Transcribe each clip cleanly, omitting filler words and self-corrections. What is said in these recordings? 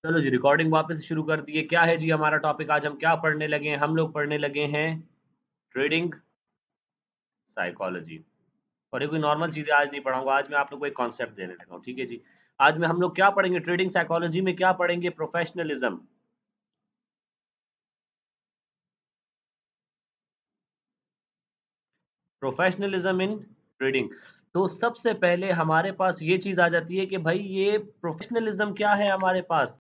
चलो जी, रिकॉर्डिंग वापस शुरू कर दिए। क्या है जी हमारा टॉपिक? आज हम क्या पढ़ने लगे हैं? हम लोग पढ़ने लगे हैं ट्रेडिंग साइकोलॉजी। और ये कोई नॉर्मल चीज़ें आज नहीं पढ़ाऊँगा, आज मैं आप लोग को एक कॉन्सेप्ट देने लगा हूँ, ठीक है जी। आज में हम लोग क्या पढ़ेंगे? ट्रेडिंग साइकोलॉजी में क्या पढ़ेंगे? प्रोफेशनलिज्म। Professionalism in trading. तो सबसे पहले हमारे पास ये चीज़ आ जाती है कि भाई ये प्रोफेशनलिज्म क्या है हमारे पास?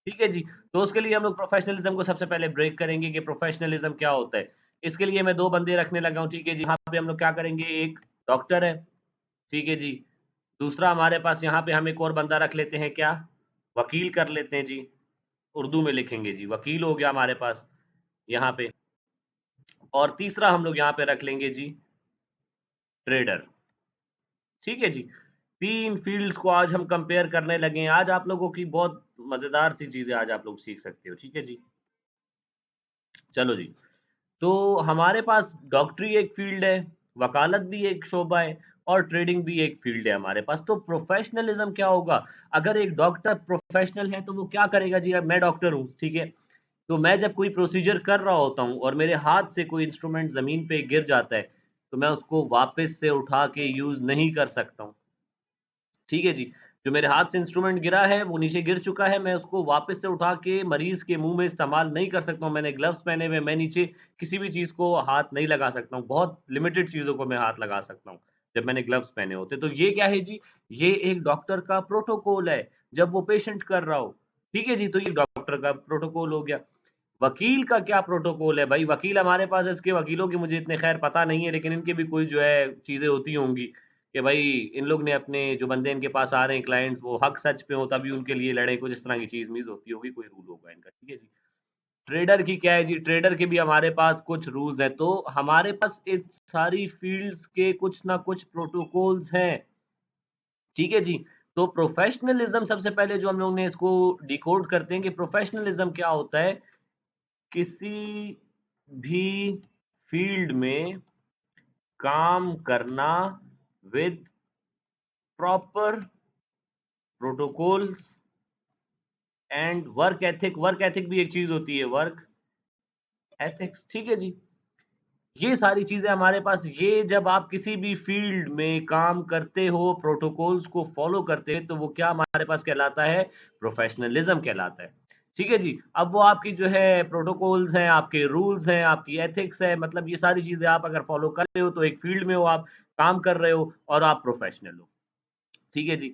ठीक है जी। तो उसके लिए हम लोग प्रोफेशनलिज्म को सबसे पहले ब्रेक करेंगे कि प्रोफेशनलिज्म क्या होता है। इसके लिए मैं 2 बंदे रखने लगा हूँ, ठीक है जी। यहाँ पे हम लोग क्या करेंगे, एक डॉक्टर है, ठीक है जी। दूसरा हमारे पास यहाँ पे हम एक और बंदा रख लेते हैं, क्या? वकील कर लेते हैं जी। उर्दू में लिखेंगे जी, वकील हो गया हमारे पास यहाँ पे। और तीसरा हम लोग यहाँ पे रख लेंगे जी, ट्रेडर। ठीक है जी। 3 फ़ील्ड्स को आज हम कंपेयर करने लगे हैं। आज आप लोगों की बहुत मज़ेदार सी चीज़ें आज आप लोग सीख सकते हो, ठीक है जी। चलो जी। तो हमारे पास डॉक्टरी एक फ़ील्ड है, वकालत भी एक शोबा है और ट्रेडिंग भी एक फ़ील्ड है हमारे पास। तो प्रोफ़ेशनलिज़्म क्या होगा? अगर एक डॉक्टर प्रोफ़ेशनल है तो वो क्या करेगा जी? अब मैं डॉक्टर हूँ, ठीक है? तो मैं जब कोई प्रोसीजर कर रहा होता हूँ और मेरे हाथ से कोई इंस्ट्रूमेंट ज़मीन पे गिर जाता है, तो मैं उसको वापस से उठा के यूज़ नहीं कर सकता हूँ। ठीक है जी। जो मेरे हाथ से इंस्ट्रूमेंट गिरा है, वो नीचे गिर चुका है, मैं उसको वापस से उठा के मरीज़ के मुँह में इस्तेमाल नहीं कर सकता हूँ। मैंने ग्लव्स पहने हुए हैं, मैं नीचे किसी भी चीज़ को हाथ नहीं लगा सकता हूँ। बहुत लिमिटेड चीज़ों को मैं हाथ लगा सकता हूँ, जब मैंने ग्लव्स पहने होते हैं। तो ये क्या है जी? ये एक डॉक्टर का प्रोटोकॉल है, जब वो पेशेंट कर रहा हो। ठीक है जी, तो ये डॉक्टर का प्रोटोकॉल हो गया। वकील का क्या प्रोटोकॉल है भाई? वकील हमारे पास है, इसके वकीलों की मुझे इतने ख़ैर पता नहीं है, लेकिन इनके भी कोई जो है चीज़ें होती होंगी कि भाई इन लोग ने अपने जो बंदे इनके पास आ रहे हैं क्लाइंट्स, वो हक सच पे हो तभी उनके लिए लड़े, कुछ इस तरह की चीज़-मीज़ होती होगी, कोई रूल होगा इनका, ठीक है जी। ट्रेडर की क्या है जी? ट्रेडर के भी हमारे पास कुछ रूल्स हैं, तो हमारे पास इन सारी फ़ील्ड्स के कुछ ना कुछ प्रोटोकॉल्स हैं, ठीक है जी। तो प्रोफ़ेशनलिज़्म सबसे पहले जो हम लोग ने इसको डिकोड करते हैं कि प्रोफ़ेशनलिज़्म क्या होता है? किसी भी फ़ील्ड में काम करना with proper protocols and work ethic भी एक चीज़ होती है, वर्क एथिक्स, ठीक है जी। ये सारी चीज़ें हमारे पास, ये जब आप किसी भी फ़ील्ड में काम करते हो, प्रोटोकॉल्स को फ़ॉलो करते हैं, तो वो क्या हमारे पास कहलाता है? प्रोफ़ेशनलिज़्म कहलाता है। ठीक है जी? अब वो आपकी जो है प्रोटोकॉल्स हैं, आपके रूल्स हैं, आपकी एथिक्स है, मतलब ये सारी चीज़ें आप अगर फ़ॉलो कर रहे हो, तो एक फ़ील्ड में हो आप, काम कर रहे हो और आप प्रोफ़ेशनल हो। ठीक है जी।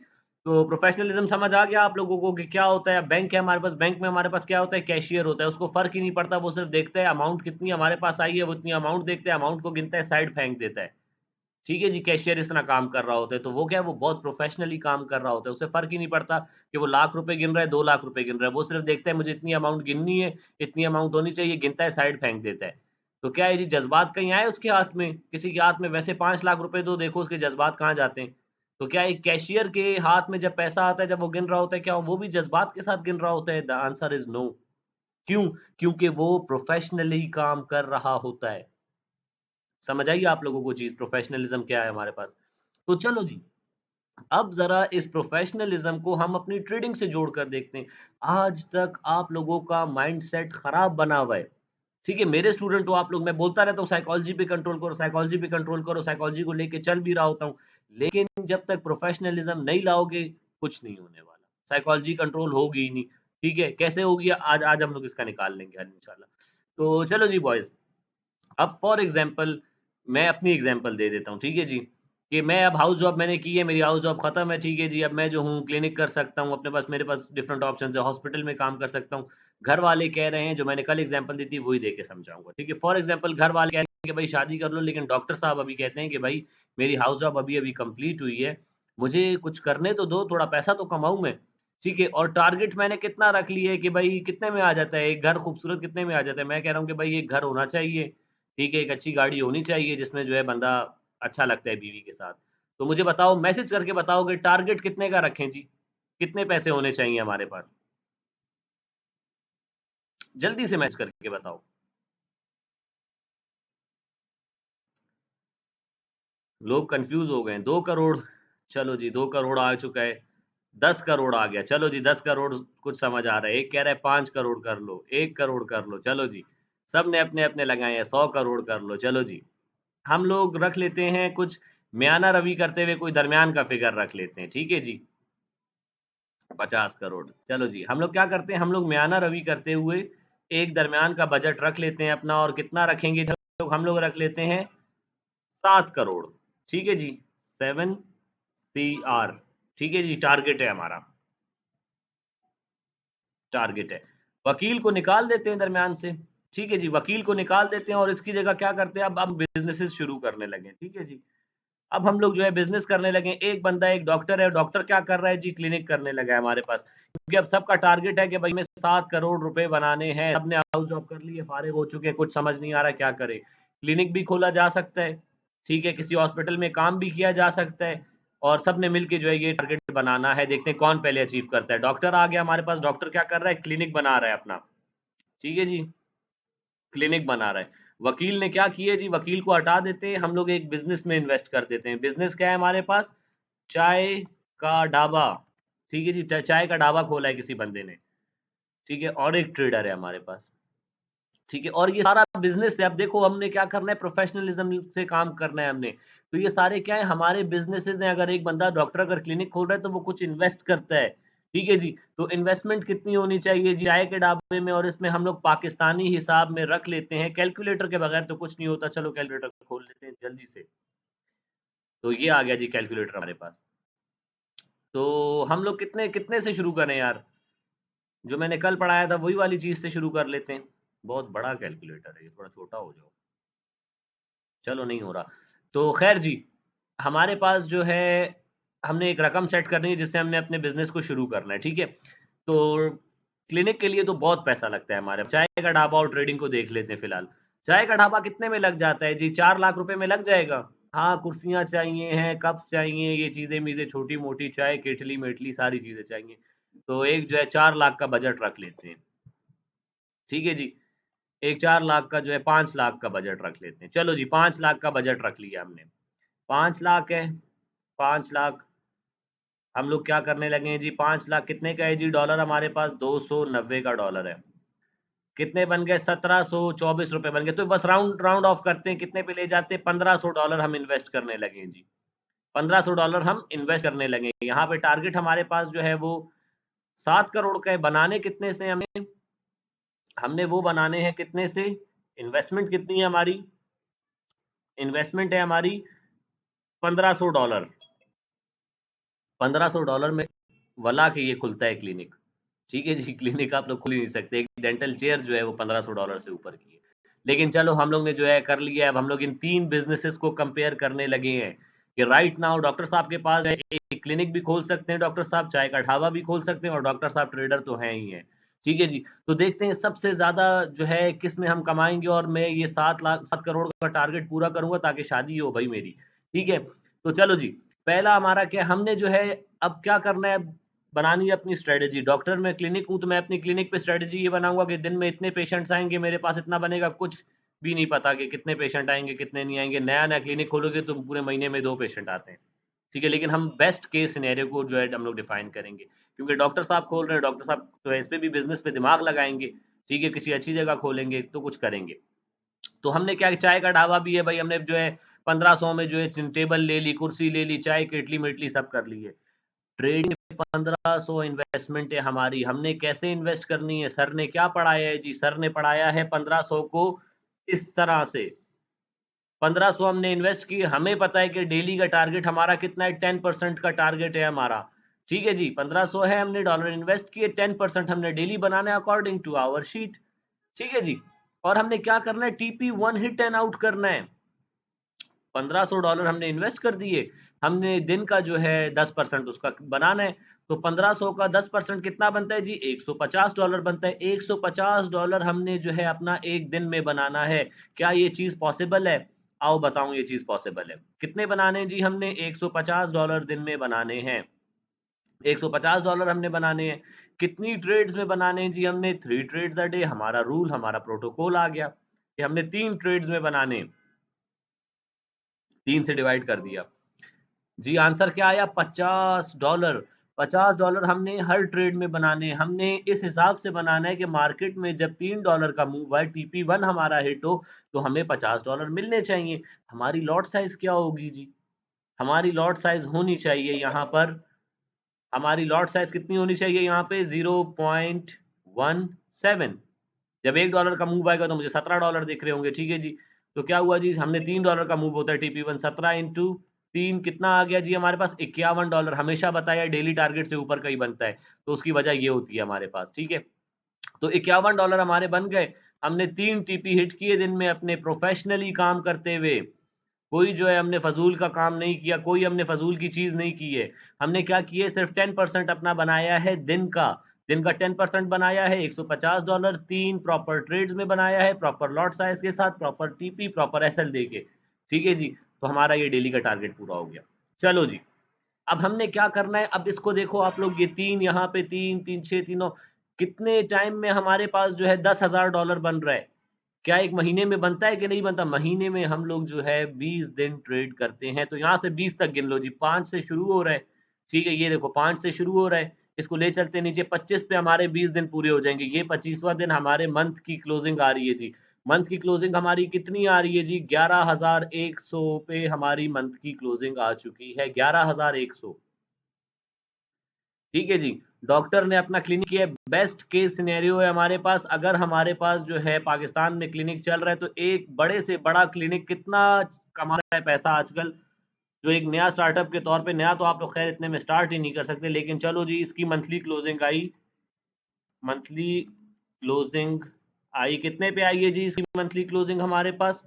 तो प्रोफ़ेशनलिज़्म समझ आ गया आप लोगों को कि क्या होता है? बैंक है हमारे पास, बैंक में हमारे पास क्या होता है? कैशियर होता है, उसको फ़र्क ही नहीं पड़ता, वो सिर्फ़ देखता है अमाउंट कितनी हमारे पास आई है, वो इतनी अमाउंट देखता है, अमाउंट को गिनता है, साइड फेंक देता है। ठीक है जी, कैशियर इस तरह काम कर रहा होता है, तो वो क्या है, वो बहुत प्रोफ़ेशनली काम कर रहा होता है, उसे फ़र्क ही नहीं पड़ता कि वो लाख रुपए गिन रहा है, 2 लाख रुपए गिन रहा है, वो सिर्फ़ देखता है मुझे इतनी अमाउंट गिननी है, इतनी अमाउंट होनी चाहिए, गिनता है, साइड फेंक देता है। तो क्या है जी, जज़्बात कहीं आए उसके हाथ में? किसी के हाथ में वैसे 5 लाख रुपए दो, देखो उसके जज़्बात कहाँ जाते हैं। तो क्या एक कैशियर के हाथ में जब पैसा आता है, जब वो गिन रहा होता है, क्या वो भी जज़्बात के साथ गिन रहा होता है? The answer is no. क्यों? क्योंकि वो प्रोफ़ेशनली काम कर रहा होता है। समझ आई आप लोगों को चीज़, प्रोफ़ेशनलिज़्म क्या है हमारे पास? तो चलो जी, अब ज़रा इस प्रोफ़ेशनलिज़्म को हम अपनी ट्रेडिंग से जोड़कर देखते हैं। आज तक आप लोगों का माइंडसेट ख़राब बना हुआ है, ठीक है? मेरे स्टूडेंट हो आप लोग, मैं बोलता रहता हूँ साइकोलॉजी पे कंट्रोल करो, साइकोलॉजी पे कंट्रोल करो, साइकोलॉजी को लेके चल भी रहा होता हूँ। लेकिन जब तक प्रोफ़ेशनलिज़्म नहीं लाओगे, कुछ नहीं होने वाला। साइकोलॉजी कंट्रोल होगी ही नहीं, ठीक है? कैसे होगी? आज आज हम लोग इसका निकाल लेंगे आज इंशाल्लाह। तो चलो जी बॉयज़, अब फॉर एग्ज़ाम्पल मैं अपनी एग्ज़ाम्पल दे देता हूँ, ठीक है जी? कि मैं अब हाउस जॉब मैंने की है, मेरी हाउस जॉब ख़त्म है, ठीक है जी? अब मैं जो हूँ क्लिनिक कर सकता हूँ, अपने पास मेरे पास डिफरेंट ऑप्शंस है, हॉस्पिटल में काम कर सकता हूँ। घर वाले कह रहे हैं, जो मैंने कल एग्ज़ाम्पल दी थी, वही दे के समझाऊँगा, ठीक है? फॉर एग्ज़ाम्पल घर वाले कह रहे हैं कि भई शादी कर लो, लेकिन डॉक्टर साहब अभी कहते हैं कि भई मेरी हाउस जॉब अभी-अभी कंप्लीट हुई है, मुझे कुछ करने तो दो, थोड़ा पैसा तो कमाऊँ मैं, ठीक है? और टारगेट मैंने कितना रख लिया है कि भई कितने में आ जाता है, एक घर खूबसूरत कितने में आ जाता है? मैं कह रहा हूँ कि भई एक घर होना चाहिए, ठीक है? एक अच्छी गाड़ी होनी चाहिए जिसमें जो है बंदा अच्छा लगता है बीवी के साथ। तो मुझे बताओ, मैसेज करके बताओ कि टारगेट कितने का रखें जी? कितने पैसे होने चाहिए हमारे पास? जल्दी से मैसेज करके बताओ। लोग कन्फ्यूज़ हो गए हैं। 2 करोड़, चलो जी 2 करोड़ आ चुका है। 10 करोड़ आ गया, चलो जी 10 करोड़ कुछ समझ आ रहा है, एक कह रहा है 5 करोड़ कर लो, 1 करोड़ कर लो, चलो जी सब ने अपने अपने लगाए हैं, 100 करोड़ कर लो, चलो जी हम लोग रख लेते हैं कुछ म्याना रवि करते हुए कोई दरमियान का फिगर रख लेते हैं, ठीक है जी 50 करोड़, चलो जी हम लोग क्या करते हैं, हम लोग म्याना रवि करते हुए एक दरमियान का बजट रख लेते हैं अपना, और कितना रखेंगे, हम लोग रख लेते हैं 7 करोड़, ठीक है जी 7 CR, ठीक है जी टारगेट है हमारा, टारगेट है। वकील को निकाल देते हैं दरमियान से, ठीक है जी वकील को निकाल देते हैं और इसकी जगह क्या करते हैं, अब हम बिजनेसेस शुरू करने लगे, ठीक है जी अब हम लोग जो है बिजनेस करने लगे, एक बंदा एक डॉक्टर है, डॉक्टर क्या कर रहा है जी, क्लिनिक करने लगा है हमारे पास, क्योंकि अब सबका टारगेट है कि भाई हमें 7 करोड़ रुपए बनाने हैं, सबने हाउस जॉब कर ली है, फारिग हो चुके हैं, कुछ समझ नहीं आ रहा क्या करे, क्लिनिक भी खोला जा सकता है, ठीक है किसी हॉस्पिटल में काम भी किया जा सकता है, और सबने मिलके जो है ये टारगेट बनाना है, देखते हैं कौन पहले अचीव करता है। डॉक्टर आ गया हमारे पास, डॉक्टर क्या कर रहा है, क्लिनिक बना रहा है अपना, ठीक है जी क्लिनिक बना रहा है। वकील ने क्या किया जी, वकील को हटा देते हैं, हम लोग एक बिजनेस में इन्वेस्ट कर देते हैं। बिजनेस क्या है हमारे पास, चाय का ढाबा, ठीक है जी चाय का ढाबा खोला है किसी बंदे ने, ठीक है और एक ट्रेडर है हमारे पास, ठीक है और ये सारा बिजनेस है। अब देखो हमने क्या करना है, प्रोफेशनलिज्म से काम करना है हमने, तो ये सारे क्या है हमारे बिजनेसेस हैं। अगर एक बंदा डॉक्टर अगर क्लिनिक खोल रहा है तो वो कुछ इन्वेस्ट करता है, ठीक है जी तो इन्वेस्टमेंट कितनी होनी चाहिए जी, चाय के ढाबे में, और इसमें हम लोग पाकिस्तानी हिसाब में रख लेते हैं, कैलकुलेटर के बगैर तो कुछ नहीं होता, चलो कैलकुलेटर खोल लेते हैं जल्दी से, तो ये आ गया जी कैलकुलेटर हमारे पास। तो हम लोग कितने कितने से शुरू करें यार, जो मैंने कल पढ़ाया था वही वाली चीज से शुरू कर लेते हैं, बहुत बड़ा कैलकुलेटर है ये, थोड़ा छोटा हो जाओ, चलो नहीं हो रहा, तो खैर जी हमारे पास जो है हमने एक रकम सेट करनी है जिससे हमने अपने बिजनेस को शुरू करना है, ठीक है तो क्लिनिक के लिए तो बहुत पैसा लगता है हमारे, चाय का ढाबा और ट्रेडिंग को देख लेते हैं फिलहाल। चाय का ढाबा कितने में लग जाता है जी, 4 लाख रुपए में लग जाएगा। हाँ कुर्सियां चाहिए हैं, कप्स चाहिए, ये चीजें मीजें छोटी मोटी, चाय केटली मेटली सारी चीजें चाहिए, तो एक जो है 4 लाख का बजट रख लेते हैं, ठीक है जी एक 4 लाख का जो है 5 लाख का बजट रख लेते हैं, चलो जी 5 लाख का बजट रख लिया हमने, 5 लाख है, 5 लाख हम लोग क्या करने लगे हैं जी, 5 लाख कितने का है जी, डॉलर हमारे पास 290 का डॉलर है, कितने बन गए, 1724 रुपए बन गए, तो बस राउंड राउंड ऑफ करते हैं, कितने पे ले जाते हैं, $1500 हम इन्वेस्ट करने लगे हैं जी, $1500 हम इन्वेस्ट करने लगे, यहाँ पे टारगेट हमारे पास जो है वो 7 करोड़ का है, बनाने कितने से हमें, हमने वो बनाने हैं कितने से, इन्वेस्टमेंट कितनी है हमारी, इन्वेस्टमेंट है हमारी $1500, $1500 में वला के ये खुलता है क्लिनिक, ठीक है जी क्लिनिक आप लोग खुल ही नहीं सकते, एक डेंटल चेयर जो है वो $1500 से ऊपर की है, लेकिन चलो हम लोग ने जो है कर लिया है। अब हम लोग इन तीन बिजनेसेस को कंपेयर करने लगे हैं कि राइट नाउ डॉक्टर साहब के पास है, एक क्लिनिक भी खोल सकते हैं डॉक्टर साहब, चाय का ढाबा भी खोल सकते हैं, और डॉक्टर साहब ट्रेडर तो हैं ही हैं, ठीक है जी तो देखते हैं सबसे ज्यादा जो है किस में हम कमाएंगे, और मैं ये 7 करोड़ का टारगेट पूरा करूंगा ताकि शादी हो भाई मेरी, ठीक है तो चलो जी पहला हमारा क्या, हमने जो है अब क्या करना है, बनानी है अपनी स्ट्रेटेजी। डॉक्टर मैं क्लिनिक हूँ तो मैं अपनी क्लिनिक पे स्ट्रेटेजी ये बनाऊंगा कि दिन में इतने पेशेंट्स आएंगे, मेरे पास इतना बनेगा, कुछ भी नहीं पता कि कितने पेशेंट आएंगे कितने नहीं आएंगे, नया नया क्लिनिक खोलोगे तो पूरे महीने में 2 पेशेंट आते हैं, ठीक है लेकिन हम बेस्ट केस सिनेरियो को जो है हम लोग डिफाइन करेंगे, क्योंकि डॉक्टर साहब खोल रहे हैं, डॉक्टर साहब तो इस पे भी बिजनेस पे दिमाग लगाएंगे, ठीक है किसी अच्छी जगह खोलेंगे तो कुछ करेंगे। तो हमने क्या, चाय का ढाबा भी है भाई, हमने जो है 1500 में जो है टेबल ले ली, कुर्सी ले ली, चाय केटली मेटली सब कर ली है। ट्रेडिंग 1500 इन्वेस्टमेंट है हमारी, हमने कैसे इन्वेस्ट करनी है, सर ने क्या पढ़ाया है जी, सर ने पढ़ाया है 1500 को इस तरह से, 1500 हमने इन्वेस्ट की, हमें पता है कि डेली का टारगेट हमारा कितना है, 10% का टारगेट है हमारा, ठीक है जी 1500 है, हमने डॉलर इन्वेस्ट किए, 10% हमने डेली बनाना है अकॉर्डिंग टू आवर शीट, ठीक है जी और हमने क्या करना है, टीपी 1 हिट एंड आउट करना है, $1500 हमने इन्वेस्ट कर दिए, हमने दिन का जो है 10% उसका बनाना है, तो 1500 का 10% कितना बनता है जी, $150 बनता है, $150 हमने जो है अपना एक दिन में बनाना है। क्या ये चीज पॉसिबल है, आओ बताऊं ये चीज पॉसिबल है, कितने बनाने हैं जी, हमने $150 दिन में बनाने हैं, $150 हमने बनाने हैं, कितनी ट्रेड्स में बनाने हैं जी, हमने 3 ट्रेड्स अ डे, हमारा रूल हमारा प्रोटोकॉल आ गया कि हमने 3 ट्रेड्स में बनाने हैं, 3 से डिवाइड कर दिया जी, आंसर क्या आया, $50, $50 हमने हर ट्रेड में बनाने, हमने इस हिसाब से बनाना है कि मार्केट में जब $3 का मूव है, TP1 हमारा हिट हो, तो हमें $50 मिलने चाहिए। हमारी लॉट साइज क्या होगी जी? हमारी लॉट साइज होनी चाहिए यहाँ पर, हमारी लॉट साइज कितनी होनी चाहिए यहाँ पे? 0.17। जब $1 का मूव आएगा तो मुझे $17 दिख रहे होंगे, ठीक है जी। तो क्या हुआ जी, हमने $3 का मूव होता है TP1, 17 इंटू 3 कितना आ गया जी हमारे पास? $51। हमेशा बताया डेली टारगेट से ऊपर का ही बनता है, तो उसकी वजह ये होती है हमारे पास, ठीक है। तो $51 हमारे बन गए। हमने 3 TP हिट किए दिन में अपने प्रोफेशनली काम करते हुए। कोई जो है हमने फजूल का काम नहीं किया, कोई हमने फजूल की चीज नहीं की है। हमने क्या किया है, सिर्फ 10% अपना बनाया है दिन का 10% बनाया है, $150। 3 प्रॉपर ट्रेड्स में बनाया है, प्रॉपर लॉट साइज के साथ, प्रॉपर टीपी, प्रॉपर एसएल देके, ठीक है जी। तो हमारा ये डेली का टारगेट पूरा हो गया। चलो जी, अब हमने क्या करना है, अब इसको देखो आप लोग, ये 3 यहाँ पे 3 3 6 तीनों, कितने टाइम में हमारे पास जो है $10,000 बन रहा है? क्या एक महीने में बनता है कि नहीं बनता? महीने में हम लोग जो है 20 दिन ट्रेड करते हैं, तो यहाँ से 20 तक गिन लो जी। 5 से शुरू हो रहा है, ठीक है, ये देखो 5 से शुरू हो रहा है, इसको ले चलते नीचे, 25 पे हमारे 20 दिन पूरे हो जाएंगे। ये 25वां दिन हमारे मंथ की क्लोजिंग आ रही है जी। मंथ की क्लोजिंग हमारी कितनी आ रही है जी? 11,100 पे हमारी मंथ की क्लोजिंग आ चुकी है, 11,100, ठीक है जी। डॉक्टर ने अपना क्लिनिक किया, बेस्ट केस सिनेरियो है हमारे पास। अगर हमारे पास जो है पाकिस्तान में क्लिनिक चल रहा है, तो एक बड़े से बड़ा क्लिनिक कितना कमा रहा है पैसा आजकल, जो एक नया स्टार्टअप के तौर पे, नया तो आप लोग खैर इतने में स्टार्ट ही नहीं कर सकते, लेकिन चलो जी, इसकी मंथली क्लोजिंग आई, मंथली क्लोजिंग आई कितने पे आई है जी? इसकी मंथली क्लोजिंग हमारे पास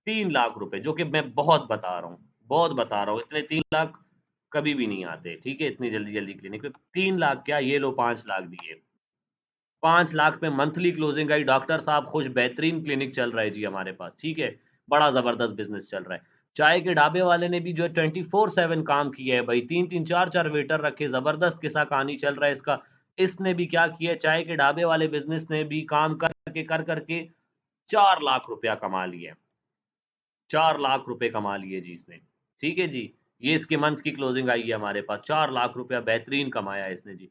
3 लाख रुपए, जो कि मैं बहुत बता रहा हूँ, बहुत बता रहा हूँ, इतने 3 लाख कभी भी नहीं आते, ठीक है, इतनी जल्दी जल्दी क्लिनिक पे। 3 लाख क्या, ये लो 5 लाख दिए, 5 लाख पे मंथली क्लोजिंग आई। डॉक्टर साहब खुश, बेहतरीन क्लिनिक चल रहा है जी हमारे पास, ठीक है, बड़ा जबरदस्त बिजनेस चल रहा है। चाय के ढाबे वाले ने भी जो है 24/7 काम किया है भाई, 3 3 4 4 वेटर रखे, जबरदस्त किस्सा कहानी चल रहा है इसका। इसने भी क्या किया, चाय के ढाबे वाले बिजनेस ने भी काम कर करके 4 लाख रुपया कमा लिया है, 4 लाख रुपए कमा लिए जी इसने, ठीक है जी। ये इसके मंथ की क्लोजिंग आई है हमारे पास, 4 लाख रुपया बेहतरीन कमाया है इसने जी।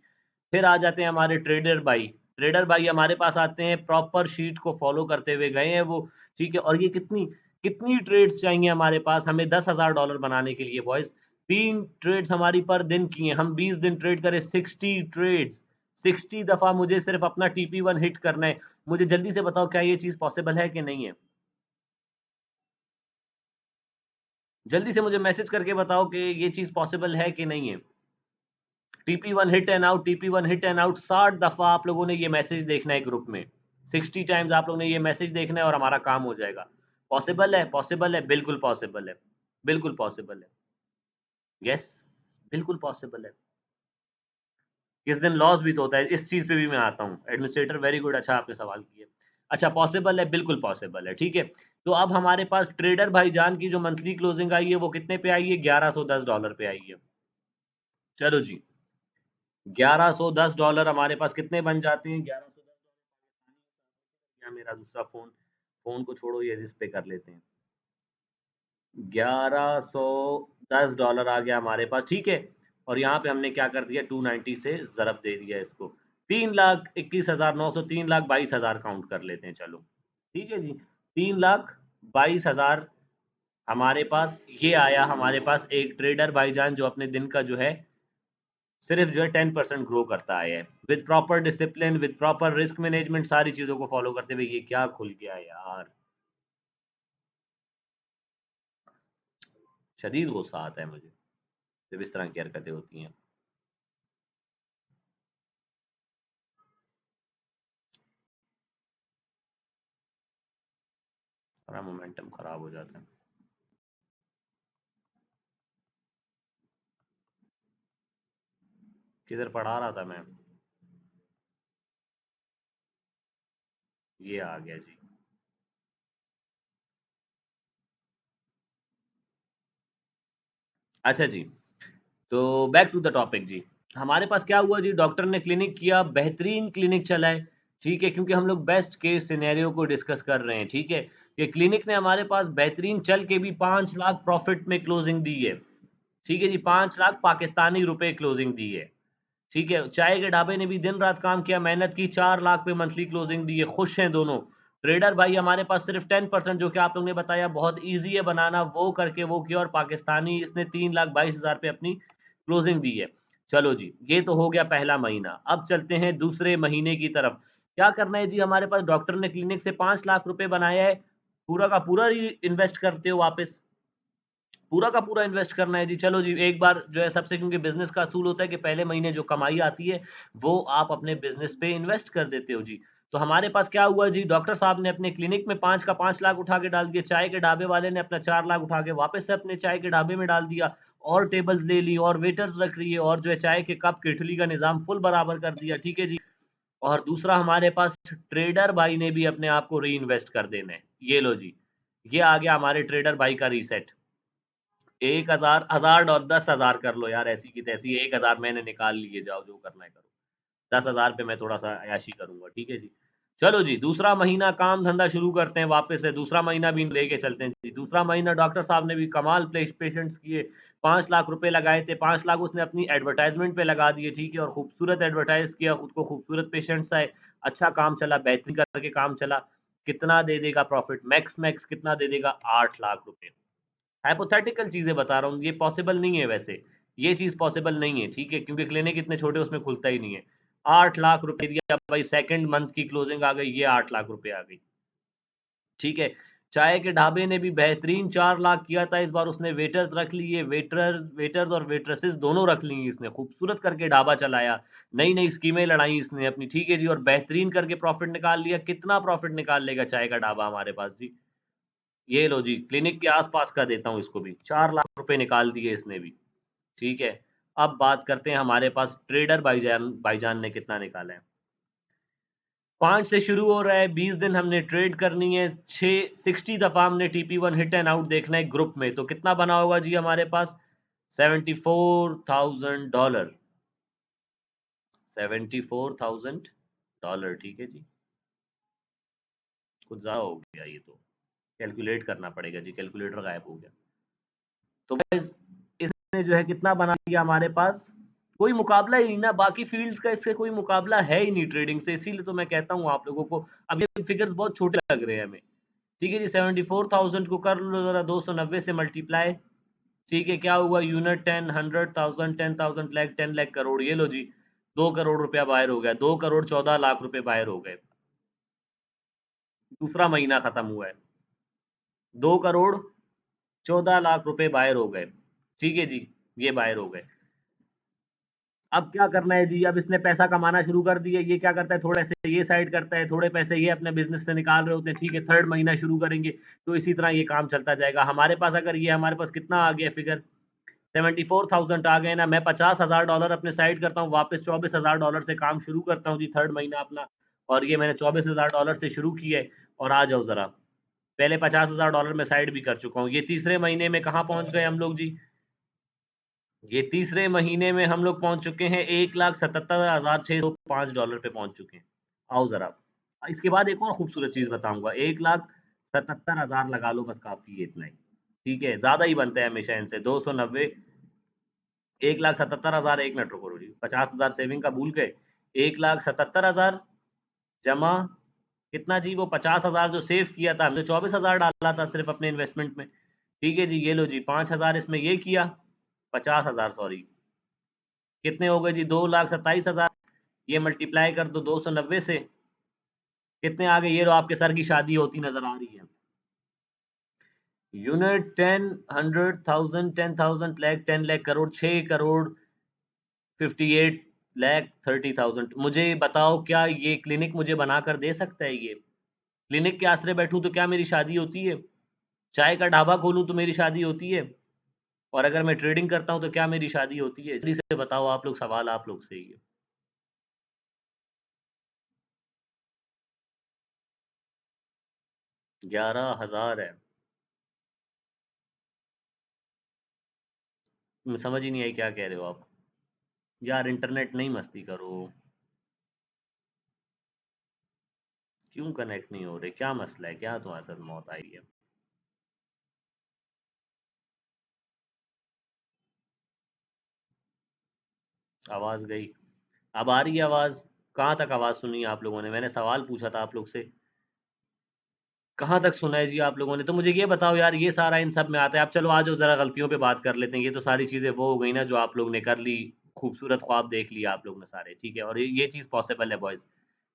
फिर आ जाते हैं हमारे ट्रेडर भाई। ट्रेडर भाई हमारे पास आते हैं, प्रॉपर शीट को फॉलो करते हुए गए हैं वो, ठीक है। और ये कितनी कितनी ट्रेड्स चाहिए हमारे पास, हमें $10,000 बनाने के लिए बॉयज? 3 ट्रेड्स हमारी पर दिन की हैं, हम 20 दिन ट्रेड करें, 60 ट्रेड्स, 60 दफा मुझे सिर्फ अपना TP1 हिट करना है। मुझे जल्दी से बताओ, क्या ये चीज पॉसिबल है कि नहीं है? जल्दी से मुझे मैसेज करके बताओ कि ये चीज पॉसिबल है कि नहीं है। TP1 hit and out, TP1 hit and out, 60 दफा आप लोगों ने ये मैसेज देखना है ग्रुप में, 60 टाइम्स आप लोगों ने ये मैसेज देखना है और हमारा काम हो जाएगा। पॉसिबल है, पॉसिबल है, बिल्कुल पॉसिबल है, बिल्कुल पॉसिबल है, यस, बिल्कुल पॉसिबल है। किस दिन लॉस भी तो होता है, इस चीज पे भी मैं आता हूँ। एडमिनिस्ट्रेटर वेरी गुड, अच्छा आपने सवाल किया। अच्छा, पॉसिबल है, बिल्कुल पॉसिबल है, ठीक है। तो अब हमारे पास ट्रेडर भाईजान की जो मंथली क्लोजिंग आई है वो कितने पे आई है? $1110 पे आई है। चलो जी, $1110 हमारे पास कितने बन जाते हैं? 1110, या मेरा दूसरा फोन, फोन को छोड़ो, ये इस पे कर लेते हैं। $1110 आ गया हमारे पास, ठीक है। और यहाँ पे हमने क्या कर दिया, 290 से जरब दे दिया इसको, 3,21,900, 3,22,000 काउंट कर लेते हैं, चलो ठीक है जी। 3,22,000 हमारे पास ये आया, हमारे पास एक ट्रेडर भाईजान जो अपने दिन का जो है सिर्फ जो है 10% ग्रो करता आया है, with proper discipline, with proper risk management, सारी चीजों को फॉलो करते हुए। ये क्या खुल गया यार, शदीद गुस्सा आता है मुझे जब इस तरह की हरकतें होती हैं। सारा मोमेंटम खराब हो जाता है। किधर पढ़ा रहा था मैं? ये आ गया जी। अच्छा जी, तो बैक टू द टॉपिक जी। हमारे पास क्या हुआ जी, डॉक्टर ने क्लिनिक किया, बेहतरीन क्लिनिक चला है, ठीक है, क्योंकि हम लोग बेस्ट केस सिनेरियो को डिस्कस कर रहे हैं, ठीक है। ये क्लिनिक ने हमारे पास बेहतरीन चल के भी 5 लाख प्रॉफिट में क्लोजिंग दी है, ठीक है जी, 5 लाख पाकिस्तानी रुपए क्लोजिंग दी है। ठीक है, चाय के ढाबे ने भी दिन रात काम किया, मेहनत की, 4 लाख पे मंथली क्लोजिंग दी है, खुश हैं दोनों। ट्रेडर भाई हमारे पास सिर्फ 10% जो कि आप लोगों ने बताया बहुत ईजी है बनाना, वो करके वो किया, और पाकिस्तानी इसने 3,22,000 पे अपनी क्लोजिंग दी है। चलो जी, ये तो हो गया पहला महीना। अब चलते हैं दूसरे महीने की तरफ। क्या करना है जी, हमारे पास डॉक्टर ने क्लिनिक से 5 लाख रुपए बनाया है, पूरा का पूरा इन्वेस्ट करते हो वापस, पूरा का पूरा इन्वेस्ट करना है जी। चलो जी, एक बार जो है सबसे, क्योंकि बिजनेस का असूल होता है कि पहले महीने जो कमाई आती है वो आप अपने बिजनेस पे इन्वेस्ट कर देते हो जी। तो हमारे पास क्या हुआ जी, डॉक्टर साहब ने अपने क्लिनिक में 5 का 5 लाख उठा के डाल दिया, चाय के ढाबे वाले ने अपना 4 लाख उठा के वापस से अपने चाय के ढाबे में डाल दिया, और टेबल्स ले ली, और वेटर्स रख लिए, और जो है चाय के कप केटली का निजाम फुल बराबर कर दिया। ठीक है जी। और दूसरा हमारे पास ट्रेडर भाई ने भी अपने आप को री इन्वेस्ट कर देना है। ये लो जी, ये आ गया हमारे ट्रेडर भाई का रीसेट। 1,000, 1,000 10,000 कर लो यार, ऐसी की तैसी, 1,000 मैंने निकाल लिए, जाओ जो करना है करो। 10,000 पे मैं थोड़ा सा अयाशी करूंगा। ठीक है जी। चलो जी, दूसरा महीना काम धंधा शुरू करते हैं वापस से, दूसरा महीना भी लेके चलते हैं जी। दूसरा महीना डॉक्टर साहब ने भी कमाल पेशेंट्स किए, 5 लाख रुपए लगाए थे, 5 लाख उसने अपनी एडवर्टाइजमेंट पे लगा दिए। ठीक है, और खूबसूरत एडवर्टाइज किया खुद को, खूबसूरत पेशेंट्स आए, अच्छा काम चला, बेहतरीन करके काम चला। कितना दे देगा प्रॉफिट, मैक्स मैक्स कितना दे देगा, 8 लाख रुपए। हाइपोथेटिकल चीजें बता रहा हूँ, ये पॉसिबल नहीं है वैसे, ये चीज पॉसिबल नहीं है। ठीक है, क्योंकि क्लिनिक इतने छोटे उसमें खुलता ही नहीं है। 8 लाख रुपए दिया भाई, सेकंड मंथ की क्लोजिंग आ गई, ये 8 लाख रुपए आ गई। ठीक है, चाय के ढाबे ने भी बेहतरीन 4 लाख किया था इस बार, उसने वेटर्स रख लिए, वेटर्स और वेटरेसेस दोनों रख ली इसने, खूबसूरत करके ढाबा चलाया, नई नई स्कीमें लड़ाई इसने अपनी। ठीक है जी, और बेहतरीन करके प्रॉफिट निकाल लिया। कितना प्रॉफिट निकाल लेगा चाय का ढाबा हमारे पास जी, ये लो जी, क्लिनिक के आसपास का देता हूँ इसको भी, 4 लाख रुपए निकाल दिए इसने भी। ठीक है। अब बात करते हैं हमारे पास ट्रेडर भाईजान भाईजान ने कितना निकाला है। 5 से शुरू हो रहा है, 20 दिन हमने ट्रेड करनी है, 60 दफा हमने TP1 हिट एंड आउट देखना है ग्रुप में, तो कितना बना होगा जी हमारे पास, $74,000, $74,000। ठीक है जी, कुछ ज्यादा हो गया ये तो, कैलकुलेट करना पड़ेगा जी, कैलकुलेटर गायब हो गया। तो गाइस, इसने जो है कितना बना दिया हमारे पास, कोई मुकाबला ही नहीं ना, बाकी फील्ड्स का इससे कोई मुकाबला है ही नहीं ट्रेडिंग से, इसीलिए तो मैं कहता हूँ आप लोगों को, अब ये फिगर्स बहुत छोटे लग रहे हैं हमें। ठीक है जी, 74,000 को कर लो जरा 290 से मल्टीप्लाई। ठीक है, क्या हुआ, यूनिट 10, 100,000, 10,000 लैख, 10 लाख करोड़, ये लो जी, 2 करोड़ रुपया बाहर हो गया, 2,14,00,000 रुपए बाहर हो गए। दूसरा महीना खत्म हुआ है, 2,14,00,000 रुपए बाहर हो गए। ठीक है जी, ये बाहर हो गए। अब क्या करना है जी, अब इसने पैसा कमाना शुरू कर दिया, ये क्या करता है, थोड़े पैसे ये साइड करता है, थोड़े पैसे ये अपने बिजनेस से निकाल रहे होते हैं। ठीक है, थर्ड महीना शुरू करेंगे, तो इसी तरह ये काम चलता जाएगा हमारे पास। अगर ये हमारे पास कितना आ गया फिगर, 74,000 आ गए ना, मैं $50,000 अपने साइड करता हूँ, वापस $24,000 से काम शुरू करता हूँ जी, थर्ड महीना अपना। और ये मैंने $24,000 से शुरू किया है, और आ जाओ जरा, पहले $50,000 मैं साइड भी कर चुका हूँ। ये तीसरे महीने में कहाँ पहुंच गए हम लोग जी, ये तीसरे महीने में हम लोग पहुंच चुके हैं, $1,77,605 पे पहुंच चुके हैं। आओ जरा, इसके बाद एक और खूबसूरत चीज बताऊंगा, 1,77,000 लगा लो, बस काफी है इतना ही। ठीक है, ज्यादा ही बनता है हमेशा इनसे, 290, 1,77,000, 1 मिनट रुको जी, 50,000 सेविंग का भूल गए, 1,77,000 जमा कितना जी, वो 50,000 जो सेव किया था हमने, 24,000 डाला था सिर्फ अपने इन्वेस्टमेंट में। ठीक है जी, ये लो जी, 5,000 इसमें ये किया, 50,000 सॉरी, कितने हो गए जी, 2,27,000, ये मल्टीप्लाई कर दो 290 से, कितने आ गए, ये लो आपके सर की शादी होती नजर आ रही है। यूनिट 10, 100,000, 10,000 लैख, 10 लाख करोड़, 6 करोड़ 58,30,000। मुझे बताओ, क्या ये क्लिनिक मुझे बनाकर दे सकता है, ये क्लिनिक के आसरे बैठूं तो क्या मेरी शादी होती है, चाय का ढाबा खोलूं तो मेरी शादी होती है, और अगर मैं ट्रेडिंग करता हूं तो क्या मेरी शादी होती है, जल्दी से बताओ आप लोग, सवाल आप लोग से ही है। 11,000 है, समझ ही नहीं आई क्या कह रहे हो आप, यार इंटरनेट नहीं, मस्ती करो, क्यों कनेक्ट नहीं हो रहे, क्या मसला है, क्या तुम्हारे साथ मौत आई है। आवाज गई। अब आ रही है आवाज? कहाँ तक आवाज सुनी है आप लोगों ने? मैंने सवाल पूछा था आप लोग से, कहाँ तक सुना है जी आप लोगों ने? तो मुझे ये बताओ यार, ये सारा इन सब में आता है। अब चलो आ जाओ जरा गलतियों पे बात कर लेते हैं। ये तो सारी चीजें वो हो गई ना जो आप लोग ने कर ली, खूबसूरत ख्वाब देख लिया आप लोग ने सारे, ठीक है। और ये चीज पॉसिबल है बॉयज।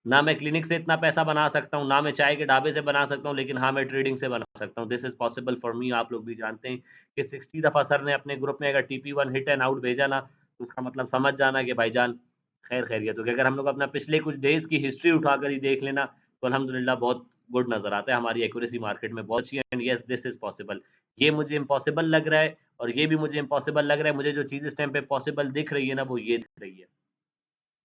ना मैं क्लिनिक से इतना पैसा बना सकता हूँ, ना मैं चाय के ढाबे से बना सकता हूँ, लेकिन हाँ मैं ट्रेडिंग से बना सकता हूँ। This is possible for me. आप लोग भी जानते हैं कि 60 दफा सर ने अपने ग्रुप में अगर TP1 हिट एंड आउट भेजा ना, तो उसका मतलब समझ जाना कि भाईजान खैर खैरियत हो गई। अगर हम लोग अपना पिछले कुछ डेज की हिस्ट्री उठाकर ही देख लेना, तो अल्हम्दुलिल्लाह बहुत गुड नजर आता है। हमारी एक्यूरेसी मार्केट में बहुत अच्छी है। And yes, this is possible. ये मुझे इम्पॉसिबल लग रहा है, और ये भी मुझे इम्पॉसिबल लग रहा है। मुझे जो चीज़ इस टाइम पे पॉसिबल दिख रही है ना, वो ये दिख रही है,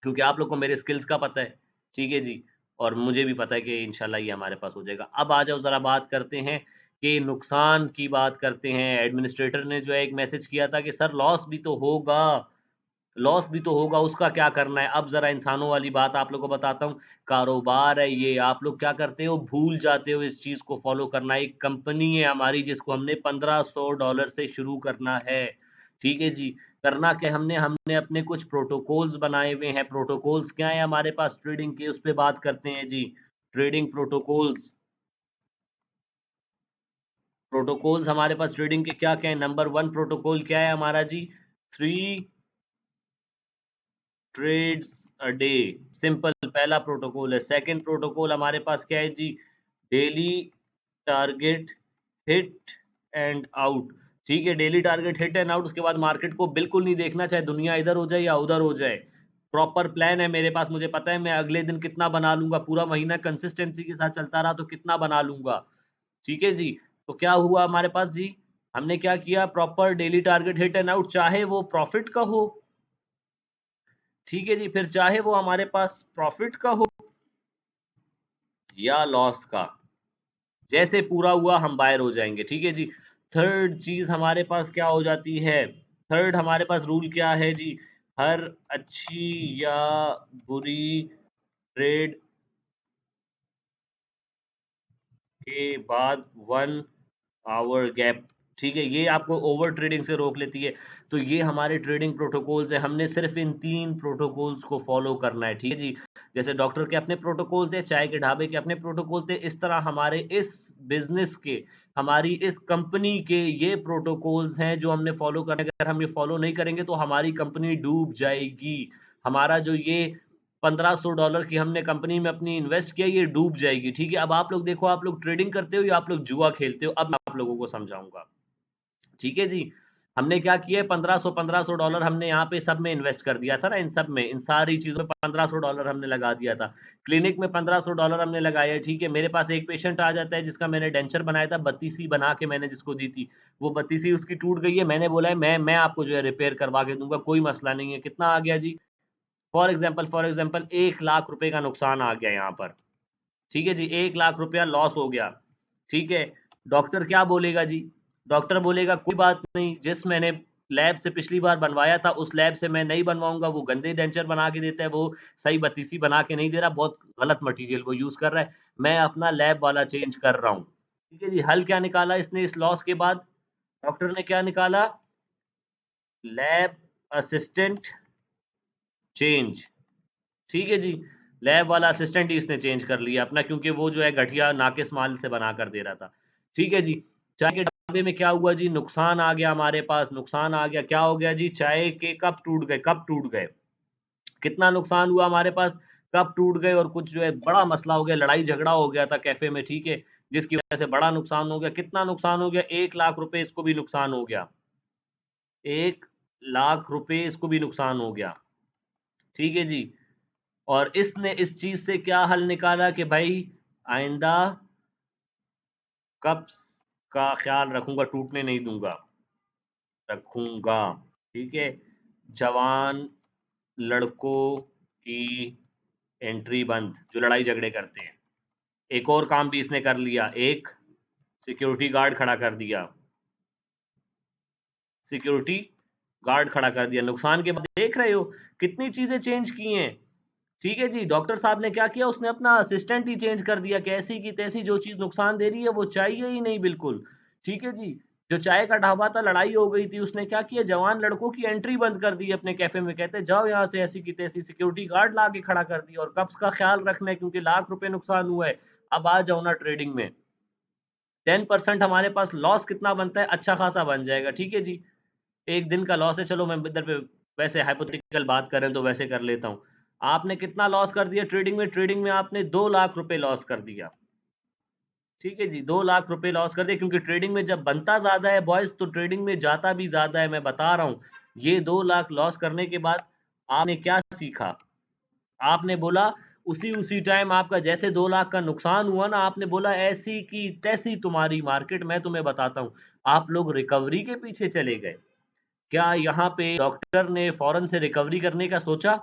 क्योंकि आप लोग को मेरे स्किल्स का पता है, ठीक है जी। और मुझे भी पता है कि इंशाल्लाह ये हमारे पास हो जाएगा। अब आ जाओ ज़रा बात करते हैं कि नुकसान की बात करते हैं। एडमिनिस्ट्रेटर ने जो है एक मैसेज किया था कि सर लॉस भी तो होगा, लॉस भी तो होगा, उसका क्या करना है? अब ज़रा इंसानों वाली बात आप लोगों को बताता हूँ। कारोबार है ये, आप लोग क्या करते हो, भूल जाते हो इस चीज़ को फ़ॉलो करना। एक कंपनी है हमारी जिसको हमने $1500 से शुरू करना है, ठीक है जी। करना क्या, हमने हमने अपने कुछ प्रोटोकॉल्स बनाए हुए हैं। प्रोटोकॉल्स क्या है हमारे पास ट्रेडिंग के, उस पे बात करते हैं जी। ट्रेडिंग प्रोटोकॉल्स, प्रोटोकॉल्स हमारे पास ट्रेडिंग के क्या क्या है? नंबर 1 प्रोटोकॉल क्या है हमारा जी? 3 ट्रेड्स अ डे, सिंपल पहला प्रोटोकॉल है। सेकंड प्रोटोकॉल हमारे पास क्या है जी? Daily target hit and out, ठीक है। Daily target hit and out, उसके बाद मार्केट को बिल्कुल नहीं देखना, चाहे दुनिया इधर हो जाए या उधर हो जाए। प्रॉपर प्लान है मेरे पास, मुझे पता है मैं अगले दिन कितना बना लूंगा। पूरा महीना कंसिस्टेंसी के साथ चलता रहा तो कितना बना लूंगा, ठीक है जी। तो क्या हुआ हमारे पास जी? हमने क्या किया, proper daily target hit and out, चाहे वो प्रॉफिट का हो, ठीक है जी। फिर चाहे वो हमारे पास प्रॉफिट का हो या लॉस का, जैसे पूरा हुआ हम बायर हो जाएंगे, ठीक है जी। थर्ड चीज हमारे पास क्या हो जाती है? थर्ड हमारे पास रूल क्या है जी? हर अच्छी या बुरी ट्रेड के बाद 1 आवर गैप, ठीक है। ये आपको ओवर ट्रेडिंग से रोक लेती है। तो ये हमारे ट्रेडिंग प्रोटोकॉल्स है। हमने सिर्फ इन 3 प्रोटोकॉल्स को फॉलो करना है, ठीक है जी। जैसे डॉक्टर के अपने प्रोटोकॉल थे, चाय के ढाबे के अपने प्रोटोकॉल थे, इस तरह हमारे इस बिजनेस के, हमारी इस कंपनी के ये प्रोटोकॉल्स हैं जो हमने फॉलो करने। अगर हम ये फॉलो नहीं करेंगे तो हमारी कंपनी डूब जाएगी। हमारा जो ये $1500 की हमने कंपनी में अपनी इन्वेस्ट किया, ये डूब जाएगी, ठीक है। अब आप लोग देखो, आप लोग ट्रेडिंग करते हो या आप लोग जुआ खेलते हो? अब मैं आप लोगों को समझाऊंगा, ठीक है जी। हमने क्या किया है, 1500 हमने यहाँ पे सब में इन्वेस्ट कर दिया था ना, इन सब में, इन सारी चीजों में $1500 हमने लगा दिया था। क्लिनिक में $1500 हमने लगाया है, ठीक है। मेरे पास एक पेशेंट आ जाता है जिसका मैंने डेंचर बनाया था, बत्तीसी बना के मैंने जिसको दी थी, वो बत्तीसी उसकी टूट गई है। मैंने बोला है मैं आपको जो है रिपेयर करवा के दूंगा, कोई मसला नहीं है। कितना आ गया जी? फॉर एग्जाम्पल 1 लाख रुपए का नुकसान आ गया यहाँ पर, ठीक है जी। 1 लाख रुपया लॉस हो गया, ठीक है। डॉक्टर क्या बोलेगा जी? डॉक्टर बोलेगा कोई बात नहीं, जिस मैंने लैब से पिछली बार बनवाया था उस लैब से मैं नहीं बनवाऊंगा, वो गंदे डेंचर बना के देता है, वो सही बत्तीसी बना के नहीं दे रहा, बहुत गलत मटेरियल वो यूज कर रहा है, मैं अपना लैब वाला चेंज कर रहा हूँ, ठीक है जी। हल क्या निकाला इसने इस लॉस के बाद? डॉक्टर ने क्या निकाला? लैब असिस्टेंट चेंज, ठीक है जी। लैब वाला असिस्टेंट ही इसने चेंज कर लिया अपना, क्योंकि वो जो है घटिया नाकिस माल से बना कर दे रहा था, ठीक है जी। चाय के डब्बे में क्या हुआ जी? नुकसान आ गया हमारे पास, नुकसान आ गया। क्या हो गया जी? चाय के कप टूट गए, कप टूट गए। कितना नुकसान हुआ हमारे पास? कप टूट गए, और कुछ जो है बड़ा मसला हो गया, लड़ाई झगड़ा हो गया था कैफे में, ठीक है, जिसकी वजह से बड़ा नुकसान हो गया। कितना नुकसान हो गया? 1 लाख रुपए इसको भी नुकसान हो गया, 1 लाख रुपए इसको भी नुकसान हो गया, ठीक है जी। और इसने इस चीज से क्या हल निकाला कि भाई आइंदा कप्स का ख्याल रखूंगा, टूटने नहीं दूंगा, रखूंगा, ठीक है। जवान लड़कों की एंट्री बंद, जो लड़ाई झगड़े करते हैं। एक और काम भी इसने कर लिया, एक सिक्योरिटी गार्ड खड़ा कर दिया, सिक्योरिटी गार्ड खड़ा कर दिया। नुकसान के बाद देख रहे हो कितनी चीजें चेंज की हैं, ठीक है जी। डॉक्टर साहब ने क्या किया, उसने अपना असिस्टेंट ही चेंज कर दिया, कैसी की तैसी, जो चीज नुकसान दे रही है वो चाहिए ही नहीं बिल्कुल, ठीक है जी। जो चाय का ढाबा था, लड़ाई हो गई थी, उसने क्या किया, जवान लड़कों की एंट्री बंद कर दी अपने कैफे में, कहते जाओ यहाँ से, ऐसी की तैसी सिक्योरिटी गार्ड ला के खड़ा कर दिया, और कब्ज का ख्याल रखना है क्योंकि लाख रुपए नुकसान हुआ है, अब आ जाओ ना ट्रेडिंग में। 10% हमारे पास लॉस कितना बनता है, अच्छा खासा बन जाएगा, ठीक है जी। एक दिन का लॉस है, चलो मैं इधर पे वैसे हाइपोथेटिकल बात करें तो वैसे कर लेता हूँ। आपने कितना लॉस कर दिया ट्रेडिंग में, ट्रेडिंग में आपने 2 लाख रुपए लॉस कर दिया, ठीक है जी। 2 लाख रुपए लॉस कर दिए, क्योंकि ट्रेडिंग में जब बनता ज्यादा है बॉयज, तो ट्रेडिंग में जाता भी ज्यादा है, मैं बता रहा हूँ। ये 2 लाख लॉस करने के बाद आपने क्या सीखा, आपने बोला उसी उसी टाइम आपका जैसे 2 लाख का नुकसान हुआ ना, आपने बोला ऐसी की तैसी तुम्हारी मार्केट, मैं तुम्हें बताता हूँ। आप लोग रिकवरी के पीछे चले गए। क्या यहाँ पे डॉक्टर ने फौरन से रिकवरी करने का सोचा?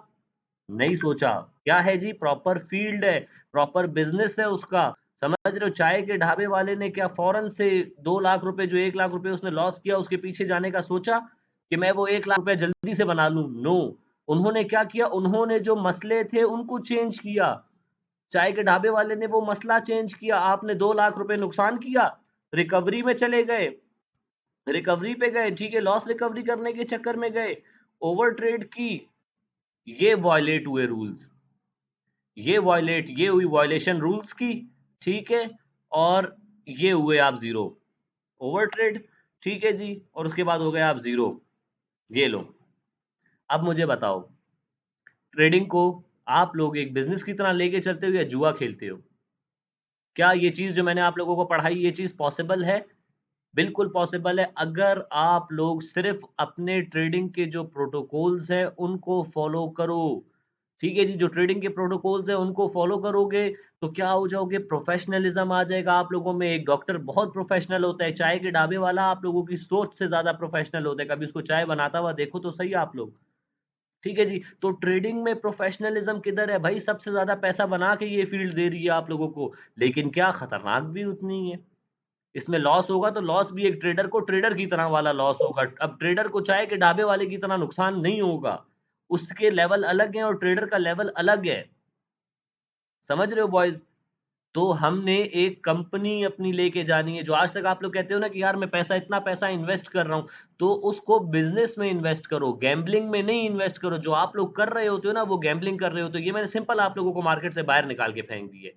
नहीं सोचा। क्या है जी, प्रॉपर फील्ड है, प्रॉपर बिजनेस है उसका। समझ रहे हो, चाय के ढाबे वाले ने क्या फौरन से 2 लाख रुपए, जो 1 लाख रुपए उसने लॉस किया, उसके पीछे जाने का सोचा कि मैं वो 1 लाख रुपए जल्दी से बना लूं? नो। उन्होंने क्या किया, उन्होंने जो मसले थे उनको चेंज किया। चाय के ढाबे वाले ने वो मसला चेंज किया, आपने 2 लाख रुपए नुकसान किया, रिकवरी में चले गए, रिकवरी पे गए, ठीक है, लॉस रिकवरी करने के चक्कर में गए, ओवर ट्रेड की, ये वायलेट हुए रूल्स, ये हुई वायलेशन रूल्स की, ठीक है। और ये हुए आप जीरो, ओवर ट्रेड, ठीक है जी, और उसके बाद हो गए आप जीरो। ये लो। अब मुझे बताओ, ट्रेडिंग को आप लोग एक बिजनेस की तरह लेके चलते हो या जुआ खेलते हो? क्या ये चीज जो मैंने आप लोगों को पढ़ाई, ये चीज पॉसिबल है? बिल्कुल पॉसिबल है, अगर आप लोग सिर्फ अपने ट्रेडिंग के जो प्रोटोकॉल्स हैं उनको फॉलो करो, ठीक है जी। जो ट्रेडिंग के प्रोटोकॉल्स हैं उनको फॉलो करोगे तो क्या हो जाओगे, प्रोफेशनलिज्म आ जाएगा आप लोगों में। एक डॉक्टर बहुत प्रोफेशनल होता है, चाय के ढाबे वाला आप लोगों की सोच से ज्यादा प्रोफेशनल होता है, कभी उसको चाय बनाता हुआ देखो तो सही आप लोग, ठीक है जी। तो ट्रेडिंग में प्रोफेशनलिज्म किधर है भाई, सबसे ज्यादा पैसा बना के ये फील्ड दे रही है आप लोगों को, लेकिन क्या खतरनाक भी उतनी ही है। इसमें लॉस होगा तो लॉस भी एक ट्रेडर को ट्रेडर की तरह वाला लॉस होगा। अब ट्रेडर को चाय के ढाबे वाले की तरह नुकसान नहीं होगा, उसके लेवल अलग है और ट्रेडर का लेवल अलग है। समझ रहे हो बॉयज? तो हमने एक कंपनी अपनी लेके जानी है। जो आज तक आप लोग कहते हो ना कि यार मैं पैसा, इतना पैसा इन्वेस्ट कर रहा हूं, तो उसको बिजनेस में इन्वेस्ट करो, गैम्बलिंग में नहीं इन्वेस्ट करो। जो आप लोग कर रहे होते हो ना, वो गैम्बलिंग कर रहे हो। तो ये मैंने सिंपल आप लोगों को मार्केट से बाहर निकाल के फेंक दिए।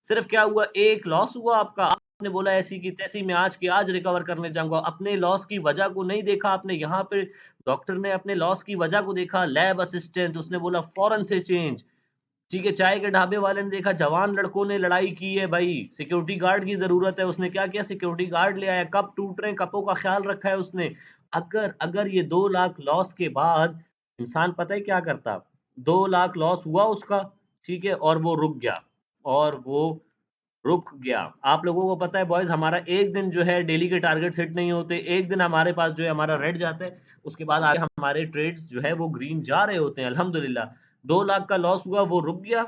सिर्फ क्या हुआ, एक लॉस हुआ आपका, आपने बोला ऐसी की तैसी मैं आज के आज रिकवर करने जाऊंगा, अपने लॉस की वजह को नहीं देखा आपने। यहाँ पे डॉक्टर ने अपने लॉस की वजह को देखा, लैब असिस्टेंट, उसने बोला फौरन से चेंज, ठीक है। चाय के ढाबे वाले ने देखा जवान लड़कों ने लड़ाई की है भाई, सिक्योरिटी गार्ड की जरूरत है, उसने क्या किया, सिक्योरिटी गार्ड ले आया, कप टूट रहे हैं, कपों का ख्याल रखा है उसने। अगर अगर ये 2 लाख लॉस के बाद इंसान पता है क्या करता, 2 लाख लॉस हुआ उसका, ठीक है, और वो रुक गया, और वो रुक गया। आप लोगों को पता है बॉयज, हमारा एक दिन जो है डेली के टारगेट सेट नहीं होते, एक दिन हमारे पास जो है हमारा रेड जाता है, उसके बाद आगे हमारे ट्रेड्स जो है वो ग्रीन जा रहे होते हैं अल्हम्दुलिल्लाह। 2 लाख का लॉस हुआ, वो रुक गया।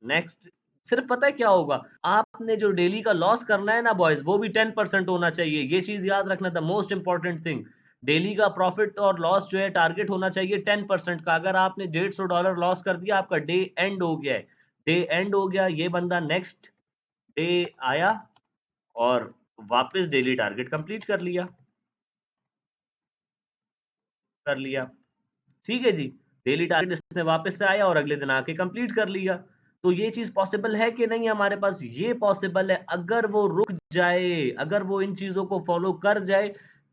नेक्स्ट, सिर्फ पता है क्या होगा, आपने जो डेली का लॉस करना है ना बॉयज, वो भी 10% होना चाहिए। ये चीज याद रखना, the most important thing, daily का प्रॉफिट और लॉस जो है टारगेट होना चाहिए 10% का। अगर आपने $150 लॉस कर दिया, आपका डे एंड हो गया है, डे एंड हो गया। ये बंदा नेक्स्ट डे आया और वापस डेली टारगेट कंप्लीट कर लिया, कर लिया, ठीक है जी। डेली टारगेट इसने वापस से आया और अगले दिन आके कंप्लीट कर लिया। तो ये चीज पॉसिबल है कि नहीं हमारे पास? ये पॉसिबल है, अगर वो रुक जाए, अगर वो इन चीजों को फॉलो कर जाए,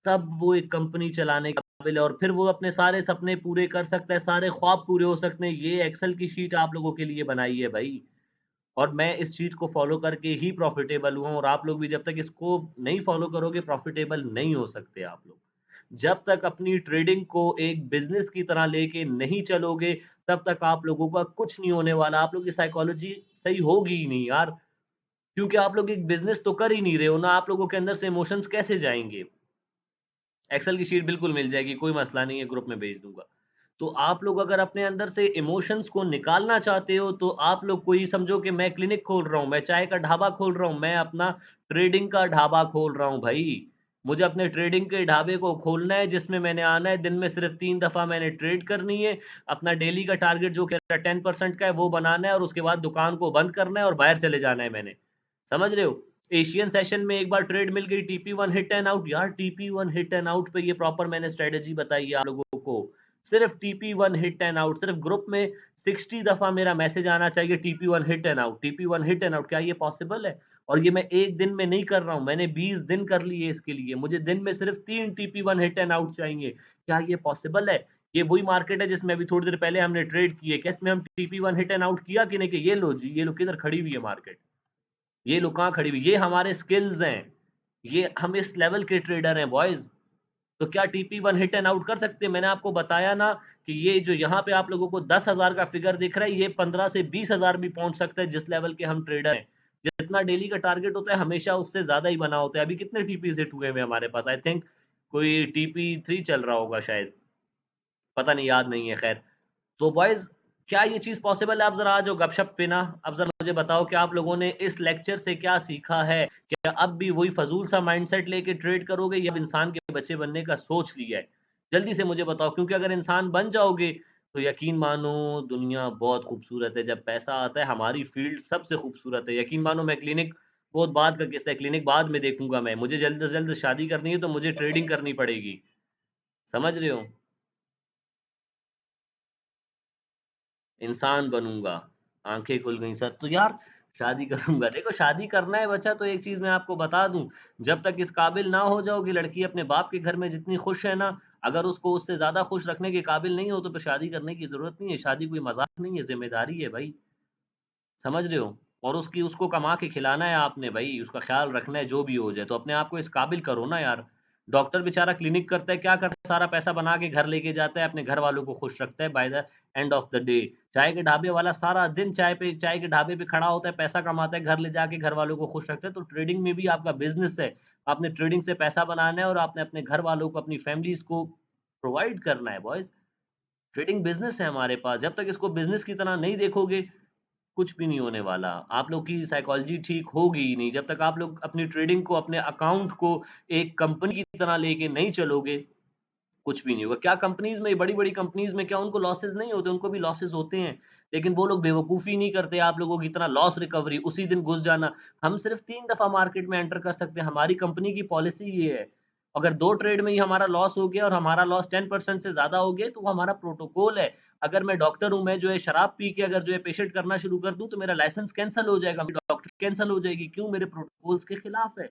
तब वो एक कंपनी चलाने के काबिल है, और फिर वो अपने सारे सपने पूरे कर सकता है, सारे ख्वाब पूरे हो सकते हैं। ये एक्सेल की शीट आप लोगों के लिए बनाई है भाई, और मैं इस चीज को फॉलो करके ही प्रॉफिटेबल हुआ, और आप लोग भी जब तक इसको नहीं फॉलो करोगे प्रॉफिटेबल नहीं हो सकते आप लोग। जब तक अपनी ट्रेडिंग को एक बिजनेस की तरह लेके नहीं चलोगे, तब तक आप लोगों का कुछ नहीं होने वाला। आप लोग की साइकोलॉजी सही होगी ही नहीं यार, क्योंकि आप लोग एक बिजनेस तो कर ही नहीं रहे हो ना, आप लोगों के अंदर से इमोशंस कैसे जाएंगे? एक्सेल की शीट बिल्कुल मिल जाएगी, कोई मसला नहीं है, ग्रुप में भेज दूंगा। तो आप लोग अगर अपने अंदर से इमोशंस को निकालना चाहते हो, तो आप लोग कोई समझो कि मैं क्लिनिक खोल रहा हूँ, मैं चाय का ढाबा खोल रहा हूँ, मैं अपना ट्रेडिंग का ढाबा खोल रहा हूँ भाई। मुझे अपने ट्रेडिंग के ढाबे को खोलना है, जिसमें मैंने आना है, दिन में सिर्फ 3 दफा मैंने ट्रेड करनी है। अपना डेली का टारगेट जो कि 10% का है वो बनाना है, और उसके बाद दुकान को बंद करना है और बाहर चले जाना है मैंने। समझ रहे हो? एशियन सेशन में एक बार ट्रेड मिल गई, TP1 हिट एंड आउट। यार TP1 हिट एंड आउट पे ये प्रॉपर मैंने स्ट्रेटेजी बताई है आप लोगों को। सिर्फ TP1 हिट एंड आउट, सिर्फ ग्रुप में 60 दफा मेरा मैसेज आना चाहिए TP1 hit and out, TP1 hit and out. क्या ये पॉसिबल है? और ये मैं एक दिन में नहीं कर रहा हूं, मैंने 20 दिन कर लिए इसके लिए। मुझे दिन में सिर्फ 3 TP1 हिट एंड आउट चाहिए। क्या ये पॉसिबल है? ये वही मार्केट है जिसमें अभी थोड़ी देर पहले हमने ट्रेड किए। क्या इसमें हम TP1 हिट एंड आउट किया कि नहीं? कि ये लो जी, ये लो किधर खड़ी हुई है मार्केट, ये लोग कहाँ खड़ी हुई, ये हमारे स्किल्स हैं, ये हम इस लेवल के ट्रेडर हैं बॉयज। तो क्या TP1 हिट एंड आउट कर सकते हैं? मैंने आपको बताया ना कि ये जो यहाँ पे आप लोगों को 10,000 का फिगर दिख रहा है, ये 15 से 20,000 भी पहुंच सकता है जिस लेवल के हम ट्रेडर हैं। जितना डेली का टारगेट होता है हमेशा उससे ज्यादा ही बना होता है। अभी कितने TP हिट हुए हैं हमारे पास? आई थिंक कोई TP3 चल रहा होगा शायद, पता नहीं, याद नहीं है। खैर, तो बॉयज क्या ये चीज पॉसिबल है? आप जरा आ जाओ गपशप पे ना। अब जरा मुझे बताओ कि आप लोगों ने इस लेक्चर से क्या सीखा है? क्या अब भी वही फजूल सा माइंडसेट लेके ट्रेड करोगे या इंसान के बच्चे बनने का सोच लिया है? जल्दी से मुझे बताओ, क्योंकि अगर इंसान बन जाओगे तो यकीन मानो दुनिया बहुत खूबसूरत है। जब पैसा आता है हमारी फील्ड सबसे खूबसूरत है। यकीन मानो मैं क्लिनिक, बहुत बाद का किस्सा है, क्लिनिक बाद में देखूंगा मैं। मुझे जल्द से जल्द शादी करनी है तो मुझे ट्रेडिंग करनी पड़ेगी, समझ रहे हो? इंसान बनूंगा, आंखें खुल गई सर। तो यार शादी करूंगा। देखो शादी करना है बच्चा तो एक चीज मैं आपको बता दूं, जब तक इस काबिल ना हो जाओ कि लड़की अपने बाप के घर में जितनी खुश है ना, अगर उसको उससे ज्यादा खुश रखने के काबिल नहीं हो तो फिर शादी करने की जरूरत नहीं है। शादी कोई मजाक नहीं है, जिम्मेदारी है भाई, समझ रहे हो? और उसकी उसको कमा के खिलाना है आपने भाई, उसका ख्याल रखना है जो भी हो जाए। तो अपने आप को इस काबिल करो ना यार। डॉक्टर बेचारा क्लिनिक करता है, क्या करता है? सारा पैसा बना के घर लेके जाता है, अपने घर वालों को खुश रखता है by the end of the day. चाय के ढाबे वाला सारा दिन चाय के ढाबे पे खड़ा होता है, पैसा कमाता है, घर ले जाके घर वालों को खुश रखता है। तो ट्रेडिंग में भी आपका बिजनेस है, आपने ट्रेडिंग से पैसा बनाना है और आपने अपने घर वालों को, अपनी फैमिलीज को प्रोवाइड करना है बॉयज। ट्रेडिंग बिजनेस है हमारे पास। जब तक इसको बिजनेस की तरह नहीं देखोगे कुछ भी नहीं होने वाला। आप लोग की साइकोलॉजी ठीक होगी ही नहीं जब तक आप लोग अपनी ट्रेडिंग को, अपने अकाउंट को एक कंपनी की तरह लेके नहीं चलोगे। कुछ भी नहीं होगा। क्या कंपनीज में, बड़ी बड़ी कंपनीज में, क्या उनको लॉसेस नहीं होते? उनको भी लॉसेस होते हैं, लेकिन वो लोग बेवकूफ़ी नहीं करते आप लोगों की तरह। लॉस रिकवरी उसी दिन घुस जाना। हम सिर्फ 3 दफा मार्केट में एंटर कर सकते हैं। हमारी कंपनी की पॉलिसी ये है, अगर 2 ट्रेड में ही हमारा लॉस हो गया और हमारा लॉस 10% से ज्यादा हो गया तो वो हमारा प्रोटोकॉल है। अगर मैं डॉक्टर हूं, मैं जो है शराब पी के अगर जो है पेशेंट करना शुरू कर दूं तो मेरा लाइसेंस कैंसिल हो जाएगा, मेरी डॉक्टर कैंसिल हो जाएगी। क्यों? मेरे प्रोटोकॉल्स के खिलाफ है।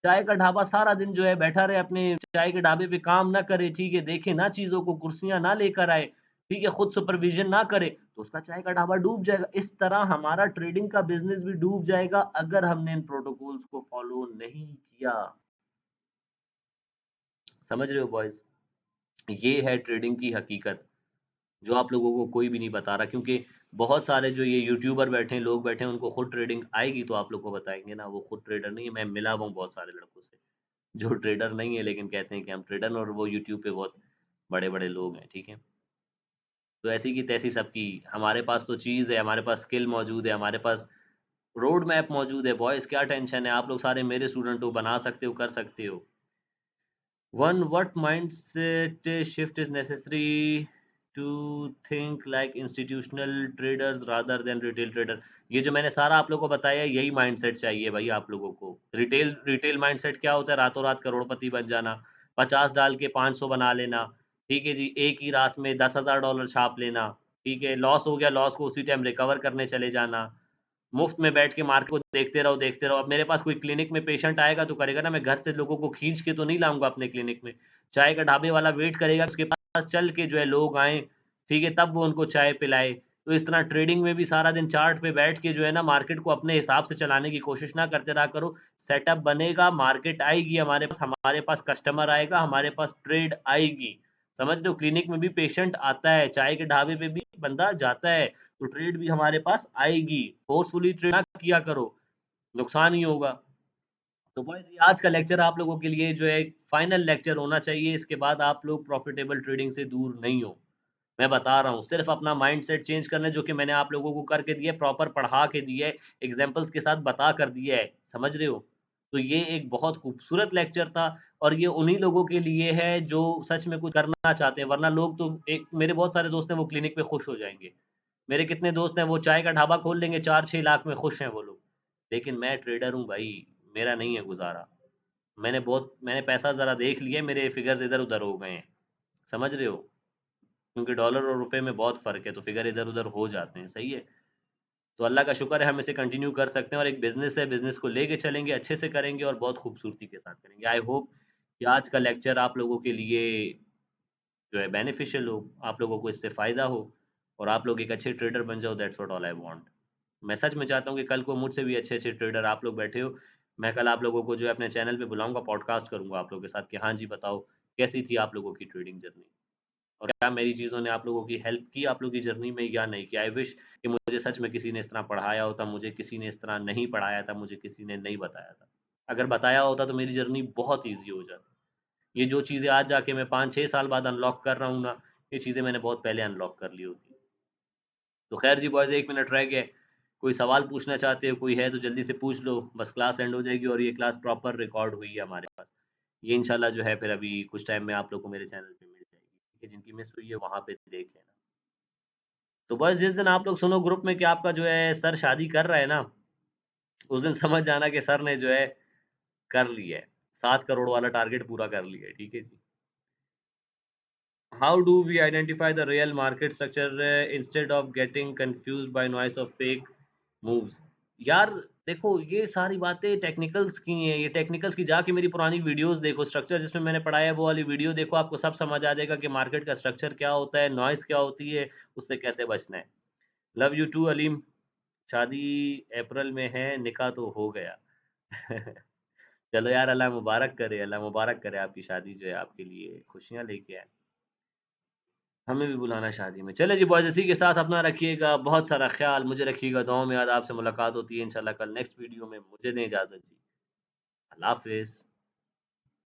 चाय का ढाबा सारा दिन जो है बैठा रहे, अपने चाय के ढाबे पे काम ना करे, ठीक है, देखे ना चीजों को, कुर्सियां ना लेकर आए, ठीक है, खुद सुपरविजन ना करे, तो उसका चाय का ढाबा डूब जाएगा। इस तरह हमारा ट्रेडिंग का बिजनेस भी डूब जाएगा अगर हमने इन प्रोटोकॉल्स को फॉलो नहीं किया। समझ रहे हो बॉयज? ये है ट्रेडिंग की हकीकत, जो आप लोगों को कोई भी नहीं बता रहा। क्योंकि बहुत सारे जो ये यूट्यूबर बैठे हैं, लोग बैठे हैं, उनको खुद ट्रेडिंग आएगी तो आप लोग को बताएंगे ना। वो खुद ट्रेडर नहीं है। मैं मिला हुआ हूँ बहुत सारे लड़कों से जो ट्रेडर नहीं है लेकिन कहते हैं कि हम ट्रेडर हैं, और वो यूट्यूब पे बहुत बड़े बड़े लोग हैं, ठीक है। तो ऐसी की तैसी सबकी, हमारे पास तो चीज़ है, हमारे पास स्किल मौजूद है, हमारे पास रोड मैप मौजूद है बॉयज। क्या टेंशन है? आप लोग सारे मेरे स्टूडेंट हो, बना सकते हो, कर सकते हो। One, what mindset shift is necessary to think like institutional traders rather than retail trader? ये जो मैंने सारा आप लोगों को बताया यही माइंडसेट चाहिए भाई आप लोगों को। रिटेल माइंडसेट क्या होता है? रातों रात करोड़पति बन जाना, 50 डाल के 500 बना लेना, ठीक है जी, एक ही रात में $10,000 छाप लेना, ठीक है, लॉस हो गया, लॉस को उसी टाइम रिकवर करने चले जाना, मुफ्त में बैठ के मार्केट को देखते रहो देखते रहो। अब मेरे पास कोई क्लिनिक में पेशेंट आएगा तो करेगा ना, मैं घर से लोगों को खींच के तो नहीं लाऊंगा अपने क्लिनिक में। चाय का ढाबे वाला वेट करेगा उसके पास चल के जो है लोग आए, ठीक है, तब वो उनको चाय पिलाए। तो इस तरह ट्रेडिंग में भी सारा दिन चार्ट पे बैठ के जो है ना मार्केट को अपने हिसाब से चलाने की कोशिश ना करते रहा करो। सेटअप बनेगा, मार्केट आएगी हमारे पास कस्टमर आएगा, हमारे पास ट्रेड आएगी। समझ लो, क्लिनिक में भी पेशेंट आता है, चाय के ढाबे पे भी बंदा जाता है, तो ट्रेड भी हमारे पास आएगी। फोर्सफुली ट्रेड ना किया करो, नुकसान ही होगा। तो बॉयज ये आज का लेक्चर आप लोगों के लिए जो है फाइनल लेक्चर होना चाहिए। इसके बाद आप लोग प्रॉफिटेबल ट्रेडिंग से दूर नहीं हो। मैं बता रहा हूँ, सिर्फ अपना माइंड सेट चेंज करना है, जो कि मैंने आप लोगों को करके दिया है, प्रॉपर पढ़ा के दिया है, एग्जाम्पल्स के साथ बता कर दिया है। समझ रहे हो? तो ये एक बहुत खूबसूरत लेक्चर था, और ये उन्हीं लोगों के लिए है जो सच में कुछ करना चाहते हैं। वरना लोग तो, एक मेरे बहुत सारे दोस्त हैं वो क्लिनिक पे खुश हो जाएंगे, मेरे कितने दोस्त हैं वो चाय का ढाबा खोल लेंगे, 4-6 लाख में खुश हैं वो लोग। लेकिन मैं ट्रेडर हूँ भाई, मेरा नहीं है गुजारा। मैंने पैसा ज़रा देख लिया, मेरे फिगर्स इधर उधर हो गए हैं, समझ रहे हो, क्योंकि डॉलर और रुपए में बहुत फ़र्क है, तो फिगर इधर उधर हो जाते हैं, सही है। तो अल्लाह का शुक्र है हम इसे कंटिन्यू कर सकते हैं, और एक बिज़नेस है, बिज़नेस को लेके चलेंगे, अच्छे से करेंगे और बहुत खूबसूरती के साथ करेंगे। आई होप कि आज का लेक्चर आप लोगों के लिए जो है बेनिफिशियल हो, आप लोगों को इससे फ़ायदा हो और आप लोग एक अच्छे ट्रेडर बन जाओ। That's what all I want. मैं सच में चाहता हूँ कि कल को मुझसे भी अच्छे-अच्छे ट्रेडर आप लोग बैठे हो। मैं कल आप लोगों को जो है अपने चैनल पे बुलाऊँगा, पॉडकास्ट करूँगा आप लोगों के साथ कि हाँ जी, बताओ कैसी थी आप लोगों की ट्रेडिंग जर्नी? और क्या मेरी चीज़ों ने आप लोगों की हेल्प की आप लोगों की जर्नी में या नहीं की? आई विश कि मुझे सच में किसी ने इस तरह पढ़ाया होता, मुझे किसी ने इस तरह नहीं पढ़ाया था, मुझे किसी ने नहीं बताया था। अगर बताया होता तो मेरी जर्नी बहुत ईज़ी हो जाती। ये जो चीज़ें आज जाके मैं 5-6 साल बाद अनलॉक कर रहा हूँ ना, ये चीज़ें मैंने बहुत पहले अनलॉक कर ली होती। तो खैर जी बॉयज़, 1 मिनट रह गया। कोई सवाल पूछना चाहते हो, कोई है तो जल्दी से पूछ लो, बस क्लास एंड हो जाएगी और ये क्लास प्रॉपर रिकॉर्ड हुई है हमारे पास। ये इंशाल्लाह जो है फिर अभी कुछ टाइम में आप लोग को मेरे चैनल पे मिल जाएगी, ठीक है? जिनकी मिस हुई है वहाँ पे देख लेना। तो बस जिस दिन आप लोग सुनो ग्रुप में कि आपका जो है सर शादी कर रहा है ना, उस दिन समझ जाना कि सर ने जो है कर लिया है, 7 करोड़ वाला टारगेट पूरा कर लिया है, ठीक है जी। How do we identify the real market structure instead of getting confused by noise of fake moves? यार देखो, ये सारी बातें टेक्निकल्स की हैं, ये टेक्निकल्स की जाके मेरी पुरानी वीडियोस देखो, स्ट्रक्चर जिसमें मैंने पढ़ाया है वो वाली वीडियो देखो, आपको सब समझ आ जाएगा कि मार्केट का स्ट्रक्चर क्या होता है, नॉइज़ क्या होती है, उससे कैसे बचना है। लव यू टू अलीम, शादी अप्रैल में है, निकाह तो हो गया। चलो यार, अल्लाह मुबारक करे, आपकी शादी जो है आपके लिए खुशियाँ लेके आए। हमें भी बुलाना शादी में। चले जी बॉयज़, इसी के साथ अपना रखिएगा बहुत सारा ख़्याल, मुझे रखिएगा दुआओं में याद। आपसे मुलाकात होती है इंशाल्लाह कल नेक्स्ट वीडियो में। मुझे दें इजाज़त जी। अल्लाह हाफ़िज़।